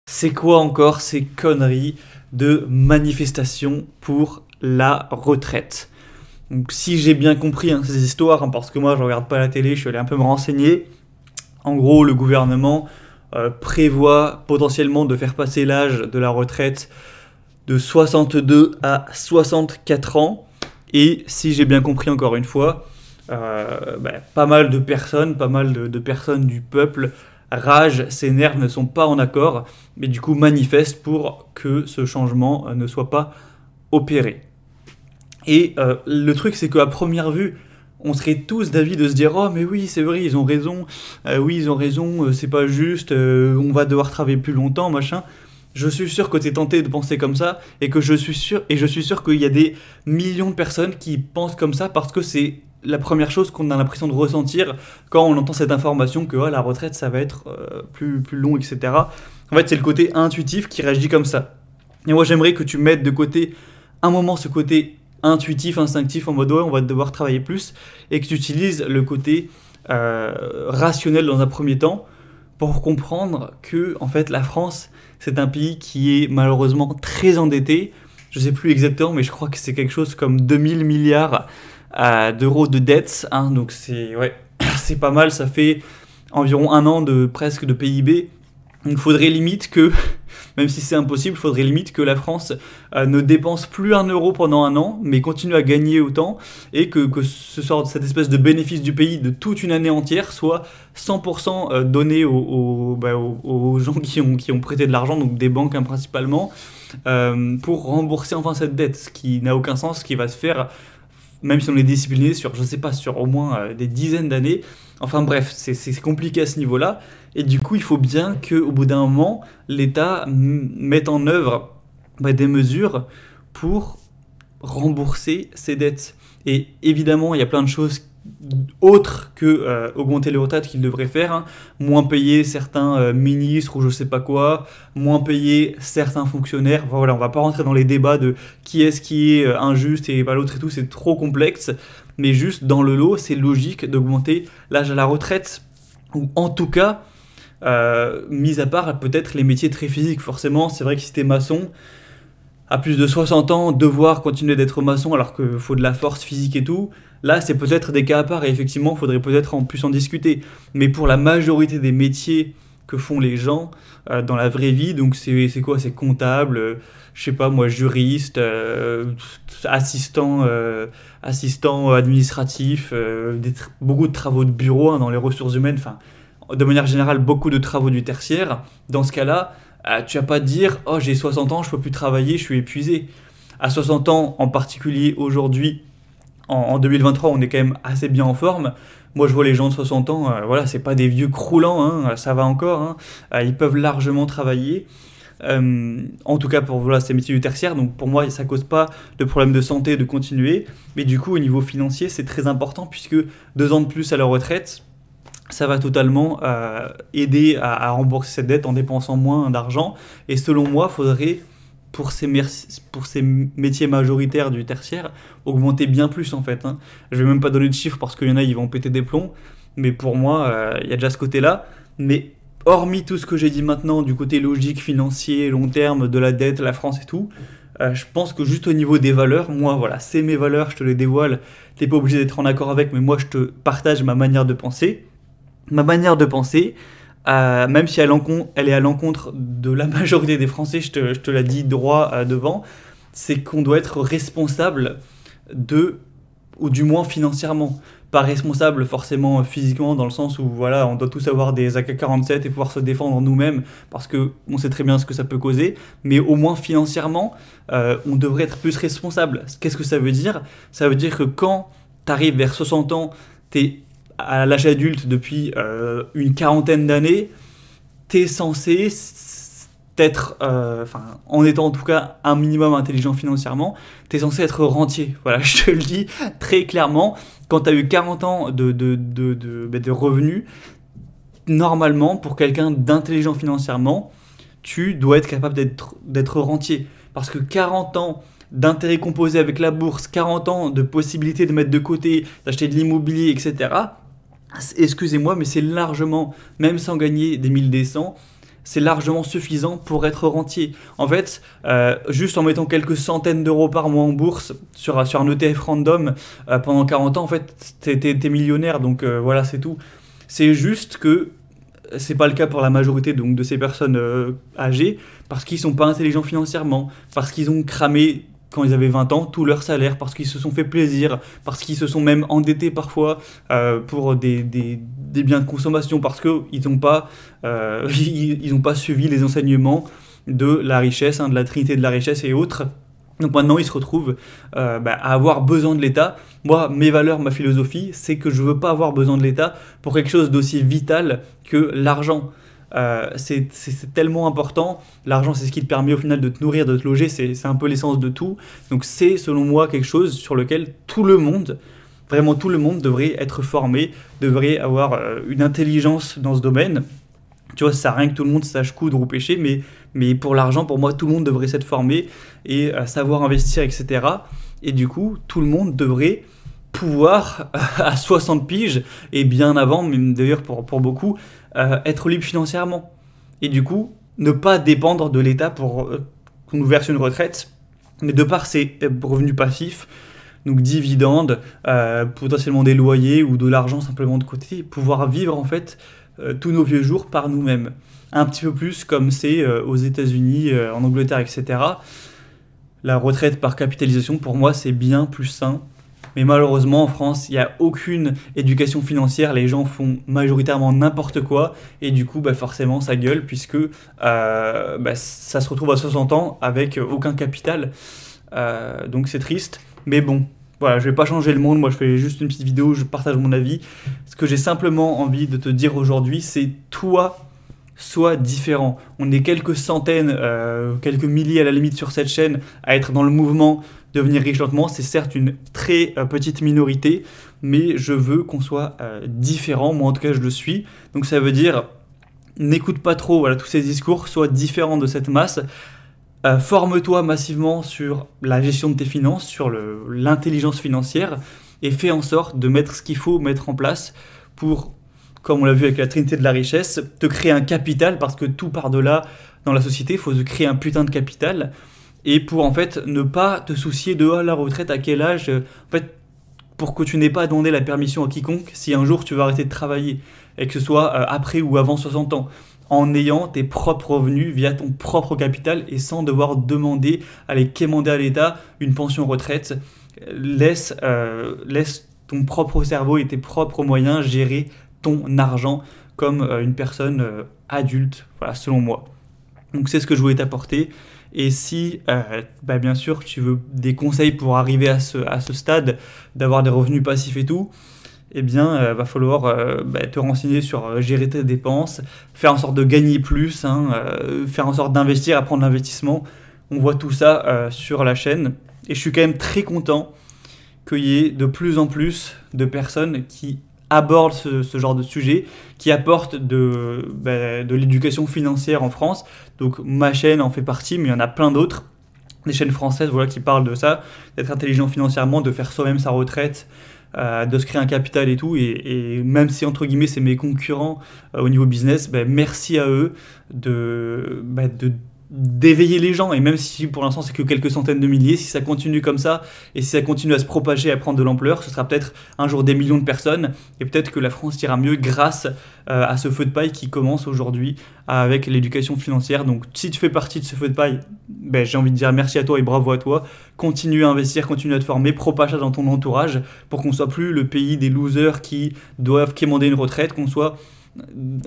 C'est quoi encore ces conneries de manifestation pour la retraite? Donc, si j'ai bien compris ces histoires, parce que moi je regarde pas la télé, je suis allé un peu me renseigner. En gros, le gouvernement prévoit potentiellement de faire passer l'âge de la retraite de 62 à 64 ans. Et si j'ai bien compris encore une fois, pas mal de personnes, pas mal de personnes du peuple ragent, s'énervent, ne sont pas en accord, mais du coup manifestent pour que ce changement ne soit pas opéré. Et le truc, c'est qu'à première vue, on serait tous d'avis de se dire oh mais oui c'est vrai ils ont raison, oui ils ont raison, c'est pas juste, on va devoir travailler plus longtemps machin. Je suis sûr que tu es tenté de penser comme ça et que je suis sûr qu'il y a des millions de personnes qui pensent comme ça parce que c'est la première chose qu'on a l'impression de ressentir quand on entend cette information que la retraite ça va être plus long, etc. En fait c'est le côté intuitif qui réagit comme ça. Et moi j'aimerais que tu mettes de côté un moment ce côté intuitif, instinctif en mode ouais on va devoir travailler plus et que tu utilises le côté rationnel dans un premier temps pour comprendre que en fait la France c'est un pays qui est malheureusement très endetté. Je sais plus exactement mais je crois que c'est quelque chose comme 2000 milliards d'euros de dettes, hein, donc c'est ouais, c'est pas mal, ça fait environ un an de presque de PIB. Donc faudrait limite que, même si c'est impossible, faudrait limite que la France ne dépense plus un euro pendant un an, mais continue à gagner autant, et que ce sort cette espèce de bénéfice du pays de toute une année entière soit 100% donné aux gens qui ont prêté de l'argent, donc des banques principalement, pour rembourser enfin cette dette, ce qui n'a aucun sens, ce qui va se faire même si on est discipliné sur, je sais pas, sur au moins des dizaines d'années. Enfin bref, c'est compliqué à ce niveau-là. Et du coup, il faut bien qu'au bout d'un moment, l'État mette en œuvre des mesures pour rembourser ses dettes. Et évidemment, il y a plein de choses autres que augmenter les retraites qu'il devrait faire, hein. Moins payer certains ministres ou je sais pas quoi, moins payer certains fonctionnaires. Enfin, voilà, on va pas rentrer dans les débats de qui est injuste et pas l'autre et tout, c'est trop complexe. Mais juste dans le lot, c'est logique d'augmenter l'âge à la retraite, ou en tout cas, mis à part peut-être les métiers très physiques. Forcément, c'est vrai que si t'es maçon, à plus de 60 ans, devoir continuer d'être maçon alors qu'il faut de la force physique et tout, là c'est peut-être des cas à part et effectivement il faudrait peut-être en plus en discuter. Mais pour la majorité des métiers que font les gens dans la vraie vie, donc c'est quoi? C'est comptable, je sais pas moi, juriste, assistant administratif, beaucoup de travaux de bureau, hein, dans les ressources humaines, enfin de manière générale beaucoup de travaux du tertiaire. Dans ce cas-là, tu vas pas te dire oh j'ai 60 ans, je peux plus travailler, je suis épuisé. À 60 ans en particulier aujourd'hui, en 2023, on est quand même assez bien en forme. Moi je vois les gens de 60 ans, voilà, c'est pas des vieux croulants, hein, ça va encore, hein, ils peuvent largement travailler. En tout cas pour voilà, ces métiers du tertiaire, donc pour moi ça cause pas de problème de santé de continuer, mais du coup au niveau financier c'est très important puisque 2 ans de plus à la retraite, ça va totalement aider à rembourser cette dette en dépensant moins d'argent. Et selon moi, il faudrait, pour ces métiers majoritaires du tertiaire, augmenter bien plus en fait, hein. Je vais même pas donner de chiffres parce qu'il y en a, ils vont péter des plombs. Mais pour moi, il y a déjà ce côté-là. Mais hormis tout ce que j'ai dit maintenant, du côté logique, financier, long terme, de la dette, la France et tout, je pense que juste au niveau des valeurs, moi voilà, c'est mes valeurs, je te les dévoile. T'es pas obligé d'être en accord avec, mais moi je te partage ma manière de penser. Ma manière de penser, même si elle est à l'encontre de la majorité des Français, je te l'ai dit droit devant, c'est qu'on doit être responsable ou du moins financièrement. Pas responsable forcément physiquement, dans le sens où voilà, on doit tous avoir des AK-47 et pouvoir se défendre nous-mêmes, parce qu'on sait très bien ce que ça peut causer, mais au moins financièrement, on devrait être plus responsable. Qu'est-ce que ça veut dire? Ça veut dire que quand tu arrives vers 60 ans, t'es à l'âge adulte depuis une quarantaine d'années, t'es censé être, en étant en tout cas un minimum intelligent financièrement, t'es censé être rentier. Voilà, je te le dis très clairement, quand t'as eu 40 ans de revenus, normalement, pour quelqu'un d'intelligent financièrement, tu dois être capable d'être rentier. Parce que 40 ans d'intérêt composé avec la bourse, 40 ans de possibilité de mettre de côté, d'acheter de l'immobilier, etc., excusez-moi, mais c'est largement, même sans gagner des 1000 des 100, c'est largement suffisant pour être rentier. En fait, juste en mettant quelques centaines d'euros par mois en bourse sur un ETF random pendant 40 ans, en fait, t'es millionnaire. Donc voilà, c'est tout. C'est juste que c'est pas le cas pour la majorité donc, de ces personnes âgées, parce qu'ils sont pas intelligents financièrement, parce qu'ils ont cramé quand ils avaient 20 ans tout leur salaire, parce qu'ils se sont fait plaisir, parce qu'ils se sont même endettés parfois pour des biens de consommation, parce qu'ils n'ont pas, ils ont pas suivi les enseignements de la richesse, de la trinité de la richesse et autres. Donc maintenant, ils se retrouvent à avoir besoin de l'État. Moi, mes valeurs, ma philosophie, c'est que je ne veux pas avoir besoin de l'État pour quelque chose d'aussi vital que l'argent. C'est tellement important. L'argent, c'est ce qui te permet au final de te nourrir, de te loger. C'est un peu l'essence de tout. Donc c'est, selon moi, quelque chose sur lequel tout le monde, vraiment tout le monde, devrait être formé, devrait avoir une intelligence dans ce domaine. Tu vois, ça sert à rien que tout le monde sache coudre ou pêcher, mais pour l'argent, pour moi, tout le monde devrait s'être formé et savoir investir, etc. Et du coup, tout le monde devrait pouvoir, à 60 piges, et bien avant, même d'ailleurs pour beaucoup, être libre financièrement. Et du coup, ne pas dépendre de l'État pour qu'on nous verse une retraite, mais de par ses revenus passifs, donc dividendes, potentiellement des loyers ou de l'argent simplement de côté, pouvoir vivre en fait tous nos vieux jours par nous-mêmes. Un petit peu plus comme c'est aux États-Unis, en Angleterre, etc. La retraite par capitalisation, pour moi, c'est bien plus sain. Mais malheureusement, en France, il n'y a aucune éducation financière. Les gens font majoritairement n'importe quoi. Et du coup, forcément, ça gueule puisque ça se retrouve à 60 ans avec aucun capital. Donc c'est triste. Mais bon, voilà, je ne vais pas changer le monde. Moi, je fais juste une petite vidéo, je partage mon avis. Ce que j'ai simplement envie de te dire aujourd'hui, c'est toi, sois différent. On est quelques centaines, quelques milliers à la limite sur cette chaîne à être dans le mouvement devenir riche lentement. C'est certes une très petite minorité, mais je veux qu'on soit différent. Moi, en tout cas, je le suis. Donc, ça veut dire, n'écoute pas trop tous ces discours, sois différent de cette masse. Forme-toi massivement sur la gestion de tes finances, sur l'intelligence financière et fais en sorte de mettre ce qu'il faut mettre en place pour, comme on l'a vu avec la trinité de la richesse, te créer un capital parce que tout part de là dans la société, il faut se créer un putain de capital et pour en fait ne pas te soucier de la retraite à quel âge, en fait pour que tu n'aies pas demandé la permission à quiconque si un jour tu vas arrêter de travailler et que ce soit après ou avant 60 ans. En ayant tes propres revenus via ton propre capital et sans devoir demander, aller quémander à l'État une pension retraite. Laisse ton propre cerveau et tes propres moyens gérer ton argent comme une personne adulte, voilà, selon moi. Donc c'est ce que je voulais t'apporter. Et si, bien sûr, tu veux des conseils pour arriver à ce stade, d'avoir des revenus passifs et tout, eh bien, va falloir te renseigner sur gérer tes dépenses, faire en sorte de gagner plus, faire en sorte d'investir, apprendre l'investissement. On voit tout ça sur la chaîne. Et je suis quand même très content qu'il y ait de plus en plus de personnes qui abordent ce genre de sujet, qui apportent de l'éducation financière en France. Donc ma chaîne en fait partie, mais il y en a plein d'autres. Des chaînes françaises qui parlent de ça, d'être intelligent financièrement, de faire soi-même sa retraite, de se créer un capital et tout, et même si entre guillemets c'est mes concurrents au niveau business, merci à eux d'éveiller les gens, et même si pour l'instant c'est que quelques centaines de milliers, si ça continue comme ça et si ça continue à se propager, à prendre de l'ampleur, ce sera peut-être un jour des millions de personnes et peut-être que la France ira mieux grâce à ce feu de paille qui commence aujourd'hui avec l'éducation financière. Donc si tu fais partie de ce feu de paille, j'ai envie de dire merci à toi et bravo à toi. Continue à investir, continue à te former, propage ça dans ton entourage pour qu'on soit plus le pays des losers qui doivent quémander une retraite, qu'on soit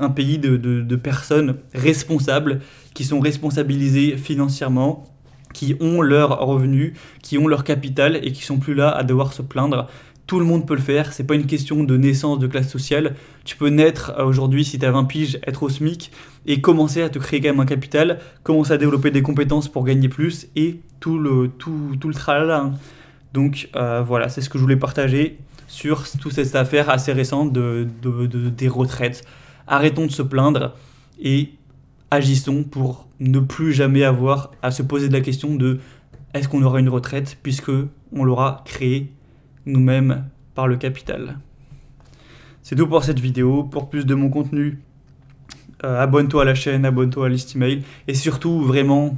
un pays de personnes responsables, qui sont responsabilisées financièrement, qui ont leurs revenus, qui ont leur capital et qui sont plus là à devoir se plaindre. Tout le monde peut le faire, c'est pas une question de naissance, de classe sociale. Tu peux naître aujourd'hui, si tu as 20 piges, être au SMIC et commencer à te créer quand même un capital, commencer à développer des compétences pour gagner plus et tout le tralala. Donc voilà, c'est ce que je voulais partager sur toute cette affaire assez récente des retraites. Arrêtons de se plaindre et agissons pour ne plus jamais avoir à se poser de la question de est-ce qu'on aura une retraite puisque on l'aura créée nous-mêmes par le capital. C'est tout pour cette vidéo. Pour plus de mon contenu, abonne-toi à la chaîne, abonne-toi à la liste email. Et surtout, vraiment,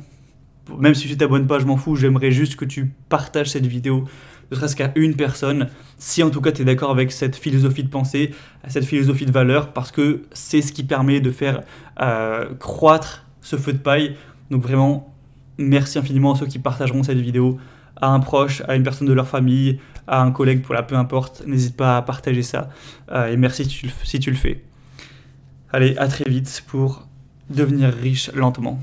même si tu t'abonnes pas, je m'en fous, j'aimerais juste que tu partages cette vidéo, ne serait-ce qu'à une personne, si en tout cas tu es d'accord avec cette philosophie de pensée, cette philosophie de valeur, parce que c'est ce qui permet de faire croître ce feu de paille. Donc vraiment, merci infiniment à ceux qui partageront cette vidéo, à un proche, à une personne de leur famille, à un collègue, pour peu importe, n'hésite pas à partager ça, et merci si tu le fais. Allez, à très vite pour devenir riche lentement.